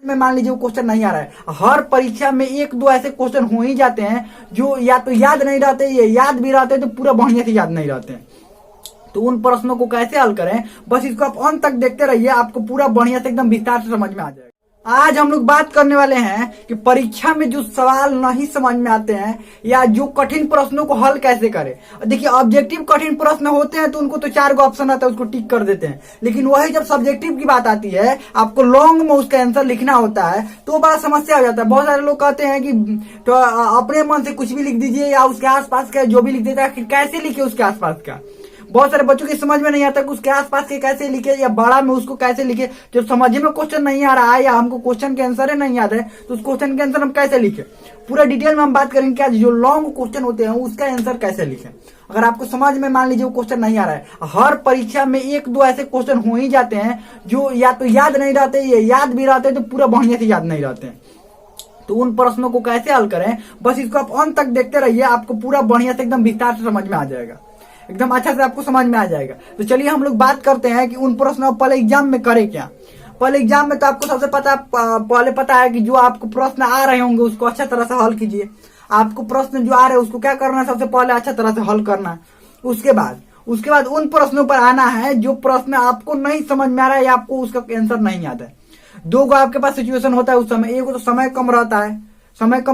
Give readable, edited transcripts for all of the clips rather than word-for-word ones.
में मान लीजिए वो क्वेश्चन नहीं आ रहा है। हर परीक्षा में एक दो ऐसे क्वेश्चन हो ही जाते हैं जो या तो याद नहीं रहते, ये याद भी रहते तो पूरा बढ़िया से याद नहीं रहते हैं। तो उन प्रश्नों को कैसे हल करें, बस इसको आप अंत तक देखते रहिए, आपको पूरा बढ़िया से एकदम विस्तार से समझ में आ जाएगा। आज हम लोग बात करने वाले हैं कि परीक्षा में जो सवाल नहीं समझ में आते हैं या जो कठिन प्रश्नों को हल कैसे करें। देखिए, ऑब्जेक्टिव कठिन प्रश्न होते हैं तो उनको तो 4 ऑप्शन आता है, उसको टिक कर देते हैं। लेकिन वही जब सब्जेक्टिव की बात आती है, आपको लॉन्ग में उसका आंसर लिखना होता है, तो बड़ा समस्या हो जाता है। बहुत सारे लोग कहते हैं कि तो अपने मन से कुछ भी लिख दीजिए या उसके आसपास का जो भी लिख देता है, कैसे लिखे उसके आसपास का। बहुत सारे बच्चों की समझ में नहीं आता कि उसके आसपास के कैसे लिखे या बड़ा में उसको कैसे लिखे। जब समझ में क्वेश्चन नहीं आ रहा है या हमको क्वेश्चन के आंसर नहीं याद है तो उस क्वेश्चन के आंसर हम कैसे लिखे, पूरा डिटेल में हम बात करेंगे। क्या जो लॉन्ग क्वेश्चन होते हैं उसका आंसर कैसे लिखें। अगर आपको समझ में मान लीजिए वो क्वेश्चन नहीं आ रहा है, हर परीक्षा में एक दो ऐसे क्वेश्चन हो ही जाते हैं जो या तो याद नहीं रहते, ये याद भी रहते तो पूरा बढ़िया से याद नहीं रहते हैं। तो उन प्रश्नों को कैसे हल करें, बस इसको आप अंत तक देखते रहिए, आपको पूरा बढ़िया से एकदम विस्तार से समझ में आ जाएगा, एकदम अच्छा से आपको समझ में आ जाएगा। तो चलिए हम लोग बात करते हैं कि उन प्रश्नों को पहले एग्जाम में करें क्या। पहले एग्जाम में तो आपको सबसे पहले पता है कि जो आपको प्रश्न आ रहे होंगे उसको अच्छा तरह से हल कीजिए। आपको प्रश्न जो आ रहे हैं उसको क्या करना है, सबसे पहले अच्छा तरह से हल करना है। उसके बाद उन प्रश्नों पर आना है जो प्रश्न आपको नहीं समझ में आ रहा है या आपको उसका आंसर नहीं याद है। 2 आपके पास सिचुएशन होता है उस समय, एक तो समय कम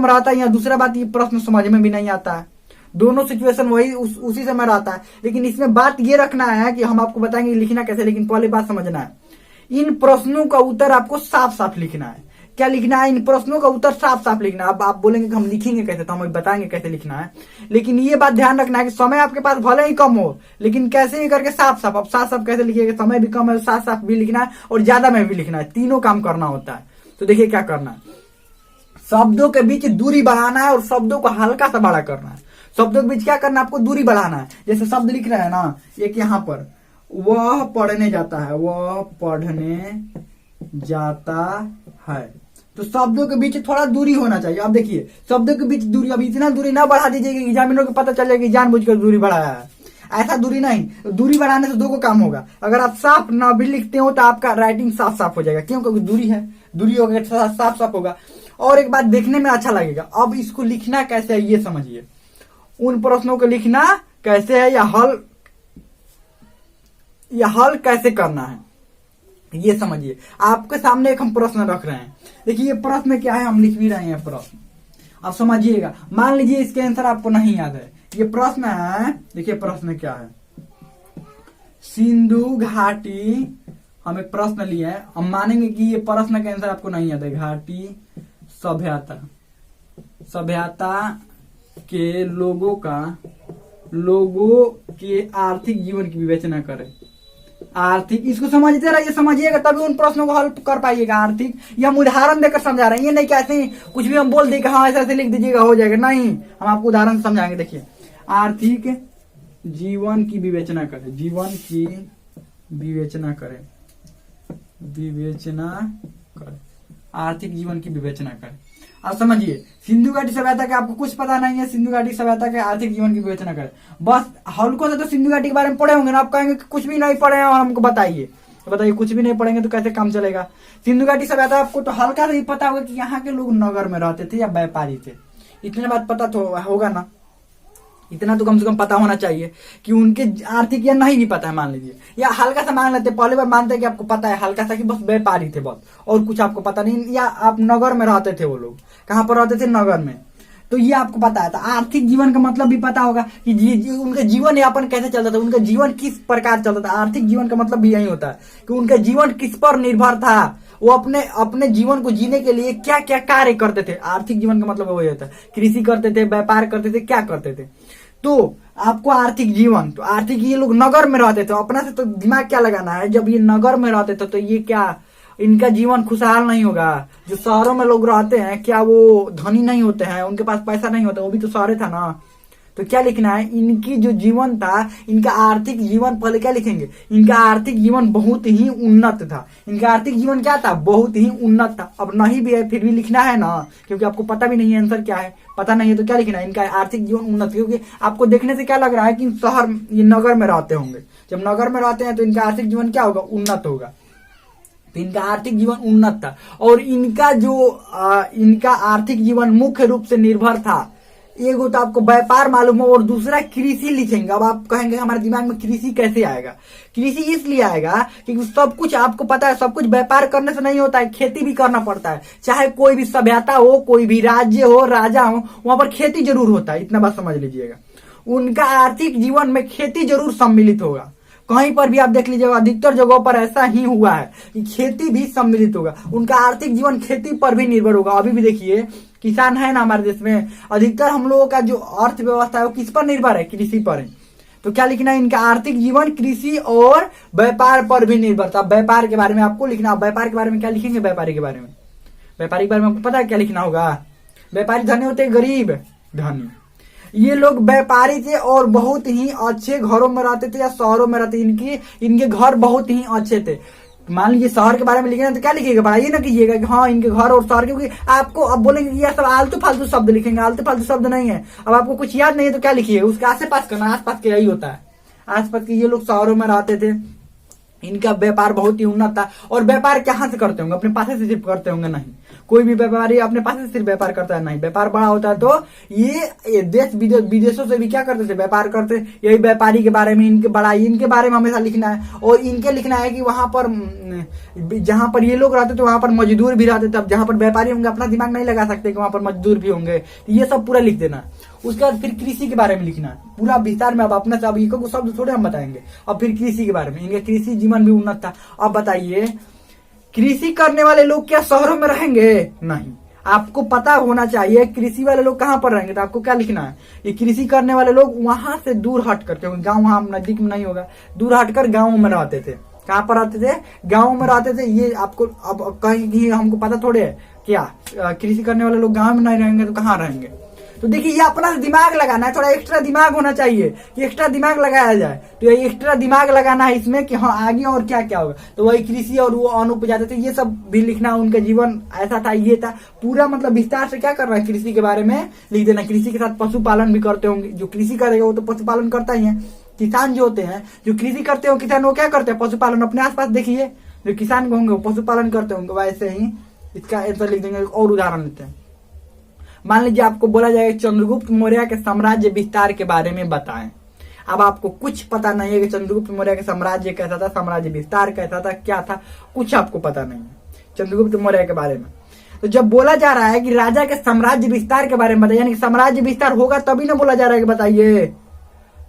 रहता है या दूसरा बात ये प्रश्न समझ में भी नहीं आता है। दोनों सिचुएशन वही उसी समय रहता है। लेकिन इसमें बात ये रखना है कि हम आपको बताएंगे लिखना कैसे, लेकिन पहले बात समझना है, इन प्रश्नों का उत्तर आपको साफ साफ लिखना है। क्या लिखना है, इन प्रश्नों का उत्तर साफ साफ लिखना है। अब आप बोलेंगे कि हम लिखेंगे कैसे, तो हम बताएंगे कैसे लिखना है। लेकिन ये बात ध्यान रखना है कि समय आपके पास भले ही कम हो, लेकिन कैसे ही करके साफ साफ। अब साफ साफ कैसे लिखिएगा, समय भी कम है, साफ साफ भी लिखना है और ज्यादा में भी लिखना है, तीनों काम करना होता है। तो देखिए क्या करना है, शब्दों के बीच दूरी बढ़ाना है और शब्दों को हल्का सा बड़ा करना है। शब्दों के बीच क्या करना है, आपको दूरी बढ़ाना है। जैसे शब्द लिख रहे हैं ना, एक यहाँ पर वह पढ़ने जाता है, वह पढ़ने जाता है, तो शब्दों के बीच थोड़ा दूरी होना चाहिए। अब देखिए शब्दों के बीच दूरी, अब इतना दूरी ना बढ़ा दीजिए कि एग्जामिनर को पता चल जाएगा कि जानबूझकर दूरी बढ़ाया है। ऐसा दूरी नहीं, दूरी बढ़ाने से 2 को काम होगा। अगर आप साफ ना भी लिखते हो तो आपका राइटिंग साफ साफ हो जाएगा, क्यों, क्योंकि दूरी है, दूरी हो गया साफ साफ होगा और एक बात देखने में अच्छा लगेगा। अब इसको लिखना कैसे है ये समझिए, उन प्रश्नों को लिखना कैसे है या हल कैसे करना है ये समझिए। आपके सामने एक हम प्रश्न रख रहे हैं, देखिए ये प्रश्न क्या है, हम लिख भी रहे हैं प्रश्न, आप समझिएगा। मान लीजिए इसके आंसर आपको नहीं याद है, ये प्रश्न है, देखिए प्रश्न क्या है, सिंधु घाटी, हम एक प्रश्न लिए हैं, हम मानेंगे कि ये प्रश्न का आंसर आपको नहीं याद है। घाटी सभ्यता के लोगों के आर्थिक जीवन की विवेचना करें। आर्थिक, इसको समझते रहिए, समझिएगा तभी उन प्रश्नों को हल कर पाइएगा। आर्थिक, ये हम उदाहरण देकर समझा रहे हैं, ये नहीं कि ऐसे कुछ भी हम बोल देंगे हाँ ऐसे ऐसे लिख दीजिएगा हो जाएगा, नहीं, हम आपको उदाहरण समझाएंगे। देखिए, आर्थिक जीवन की विवेचना करें, जीवन की विवेचना करें, आर्थिक जीवन की विवेचना करें। अब समझिए, सिंधु घाटी सभ्यता के आपको कुछ पता नहीं है, सिंधु घाटी सभ्यता के आर्थिक जीवन की विवेचना करें। बस हल्को से तो सिंधु घाटी के बारे में पढ़े होंगे ना, आप कहेंगे कि कुछ भी नहीं पढ़े हैं और हमको बताइए, तो बताइए कुछ भी नहीं पढ़ेंगे तो कैसे काम चलेगा। सिंधु घाटी सभ्यता आपको तो हल्का से ही पता होगा कि यहाँ के लोग नगर में रहते थे या व्यापारी थे, इतने बात पता तो होगा ना, इतना तो कम से कम पता होना चाहिए कि उनके आर्थिक या नहीं भी पता है मान लीजिए, या हल्का सा मान लेते, पहले बार मानते हैं कि आपको पता है हल्का सा कि बस व्यापारी थे बस, और कुछ आपको पता नहीं, या आप नगर में रहते थे, वो लोग कहाँ पर रहते थे, नगर में, तो ये आपको पता है। तो आर्थिक जीवन का मतलब भी पता होगा कि उनका जीवन यापन कैसे चलता था, उनका जीवन किस प्रकार चलता था। आर्थिक जीवन का मतलब भी यही होता है कि उनका जीवन किस पर निर्भर था, वो अपने जीवन को जीने के लिए क्या क्या कार्य करते थे। आर्थिक जीवन का मतलब वही होता है, कृषि करते थे, व्यापार करते थे, क्या करते थे। तो आपको आर्थिक जीवन, तो आर्थिक, ये लोग नगर में रहते थे, अपना से तो दिमाग क्या लगाना है, जब ये नगर में रहते थे तो ये क्या, इनका जीवन खुशहाल नहीं होगा। जो शहरों में लोग रहते हैं क्या वो धनी नहीं होते हैं, उनके पास पैसा नहीं होता, वो भी तो शहर था ना। तो क्या लिखना है, इनकी जो जीवन था, इनका आर्थिक जीवन, पहले क्या लिखेंगे, इनका आर्थिक जीवन बहुत ही उन्नत था। इनका आर्थिक जीवन क्या था, बहुत ही उन्नत था। अब नहीं भी है फिर भी लिखना है ना, क्योंकि आपको पता भी नहीं है आंसर क्या है, पता नहीं है तो क्या लिखना है, इनका आर्थिक जीवन उन्नत। क्योंकि आपको देखने से क्या लग रहा है कि शहर, ये नगर में रहते होंगे, जब नगर में रहते हैं तो इनका आर्थिक जीवन क्या होगा, उन्नत होगा। तो इनका आर्थिक जीवन उन्नत था और इनका आर्थिक जीवन मुख्य रूप से निर्भर था। एगो तो आपको व्यापार मालूम हो और दूसरा कृषि लिखेंगे। अब आप कहेंगे हमारे दिमाग में कृषि कैसे आएगा? कृषि इसलिए आएगा क्योंकि सब कुछ आपको पता है, सब कुछ व्यापार करने से नहीं होता है, खेती भी करना पड़ता है। चाहे कोई भी सभ्यता हो, कोई भी राज्य हो, राजा हो, वहां पर खेती जरूर होता है। इतना बात समझ लीजिएगा। उनका आर्थिक जीवन में खेती जरूर सम्मिलित होगा। कहीं पर भी आप देख लीजिएगा, अधिकतर जगहों पर ऐसा ही हुआ है कि खेती भी सम्मिलित होगा। उनका आर्थिक जीवन खेती पर भी निर्भर होगा। अभी भी देखिए किसान है ना हमारे देश में, अधिकतर हम लोगों का जो अर्थव्यवस्था है वो किस पर निर्भर है? कृषि पर है। तो क्या लिखना है? इनका आर्थिक जीवन कृषि और व्यापार पर भी निर्भर था। व्यापार के बारे में आपको लिखना। व्यापार के बारे में क्या लिखेंगे? व्यापारी के बारे में, व्यापारी के बारे में आपको पता है क्या लिखना होगा? व्यापारी धनी होते, गरीब धनी। ये लोग व्यापारी थे और बहुत ही अच्छे घरों में रहते थे या शहरों में रहते। इनके घर बहुत ही अच्छे थे। मान लीजिए शहर के बारे में लिखेंगे तो क्या लिखिएगा? बढ़ाइए ना कीजिएगा कि हाँ इनके घर और शहर, क्योंकि आपको अब बोलेंगे ये सब आलतू फालतू शब्द लिखेंगे। आलतू फालतू शब्द नहीं है। अब आपको कुछ याद नहीं है तो क्या लिखिए? उसके आस पास करना। आस पास के यही होता है। आस पास के ये लोग शहरों में रहते थे। इनका व्यापार बहुत ही उन्नत था। और व्यापार कहाँ से करते होंगे? अपने पासे से सिर्फ करते होंगे? नहीं, कोई भी व्यापारी अपने पास से सिर्फ व्यापार करता है? नहीं, व्यापार बड़ा होता है तो ये देश विदेशों से भी क्या करते थे? व्यापार करते। यही व्यापारी के बारे में, इनके बड़ाई, इनके बारे में हमेशा लिखना है। और इनके लिखना है कि वहां पर जहां पर ये लोग रहते थे वहां पर मजदूर भी रहते थे। अब जहां पर व्यापारी होंगे अपना दिमाग नहीं लगा सकते कि वहां पर मजदूर भी होंगे। तो ये सब पूरा लिख देना। उसके बाद फिर कृषि के बारे में लिखना है पूरा विस्तार में। अब अपने से अब ये शब्द थोड़े हम बताएंगे। अब फिर कृषि के बारे में, इनके कृषि जीवन भी उन्नत था। अब बताइए, कृषि करने वाले लोग क्या शहरों में रहेंगे? नहीं, आपको पता होना चाहिए कृषि वाले लोग कहाँ पर रहेंगे। तो आपको क्या लिखना है? ये कृषि करने वाले लोग वहां से दूर हट करके, गाँव वहां नजदीक में नहीं होगा, दूर हटकर गाँव में रहते थे। कहाँ पर रहते थे? गाँव में रहते थे। ये आपको अब कहीं हमको पता थोड़े है क्या कृषि करने वाले लोग गाँव में नहीं रहेंगे तो कहाँ रहेंगे? तो देखिए, ये अपना दिमाग लगाना है। थोड़ा एक्स्ट्रा दिमाग होना चाहिए कि एक्स्ट्रा दिमाग लगाया जाए। तो ये एक्स्ट्रा दिमाग लगाना है इसमें कि हाँ आगे और क्या क्या होगा। तो वही कृषि और वो अनुपजाते थे, ये सब भी लिखना। उनका जीवन ऐसा था, ये था पूरा। मतलब विस्तार से क्या करना है? कृषि के बारे में लिख देना। कृषि के साथ पशुपालन भी करते होंगे। जो कृषि करेगा वो तो पशुपालन करता ही है। किसान जो होते हैं, जो कृषि करते हो किसान, वो क्या करते हैं? पशुपालन। अपने आसपास देखिए जो किसान होंगे वो पशुपालन करते होंगे। वैसे ही इसका आंसर लिख देंगे। और उदाहरण लेते हैं। मान लीजिए आपको बोला जाएगा चंद्रगुप्त मौर्य के साम्राज्य विस्तार के बारे में बताएं। अब आपको कुछ पता नहीं है कि चंद्रगुप्त मौर्य का साम्राज्य कैसा था, साम्राज्य विस्तार कैसा था, क्या था, कुछ आपको पता नहीं है चंद्रगुप्त मौर्य के बारे में। तो जब बोला जा रहा है कि राजा के साम्राज्य विस्तार के बारे में बताइए, यानी कि साम्राज्य विस्तार होगा तभी ना बोला जा रहा है कि बताइए।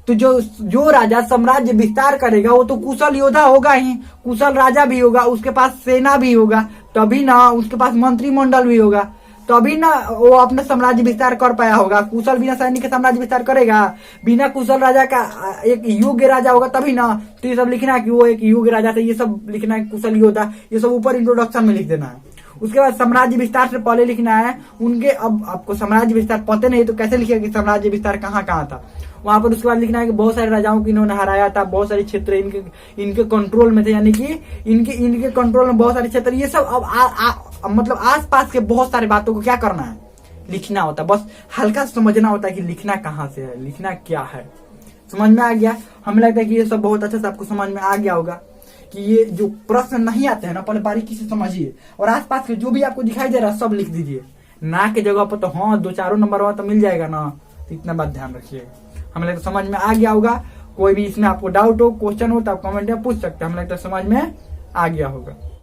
तो जो राजा साम्राज्य विस्तार करेगा वो तो कुशल योद्धा होगा ही, कुशल राजा भी होगा, उसके पास सेना भी होगा, तभी ना उसके पास मंत्रिमंडल भी होगा, तभी ना वो अपना साम्राज्य विस्तार कर पाया होगा। कुशल बिना सैनिक के साम्राज्य विस्तार करेगा? बिना कुशल राजा का एक योग्य राजा होगा तभी ना। तो ये सब लिखना है कि वो एक योग्य राजा था, ये सब लिखना है। कुशल योद्धा, ये सब ऊपर इंट्रोडक्शन में लिख देना है। उसके बाद साम्राज्य विस्तार से पहले लिखना है उनके। अब आपको साम्राज्य विस्तार पता नहीं तो कैसे लिखेगा कि साम्राज्य विस्तार कहाँ कहाँ था वहां पर। उसके बाद लिखना है कि बहुत सारे राजाओं को इन्होंने हराया था, बहुत सारे क्षेत्र इनके कंट्रोल में थे, यानी कि इनके कंट्रोल में बहुत सारे क्षेत्र। ये सब अब मतलब आसपास के बहुत सारे बातों को क्या करना है? लिखना होता है। बस हल्का समझना होता है कि लिखना कहाँ से है, लिखना क्या है। समझ में आ गया? हमें लगता है कि ये सब बहुत अच्छा से आपको समझ में आ गया होगा कि ये जो प्रश्न नहीं आते हैं ना, पहले बारीकी से समझिए और आसपास के जो भी आपको दिखाई दे रहा है सब लिख दीजिए। ना के जगह पर तो हाँ 2-4 नंबर हुआ तो मिल जाएगा ना। तो इतना बात ध्यान रखिएगा। हमें लगता है समझ में आ गया होगा। कोई भी इसमें आपको डाउट हो, क्वेश्चन हो तो आप कमेंट में पूछ सकते हैं। हमें लगता है समझ में आ गया होगा।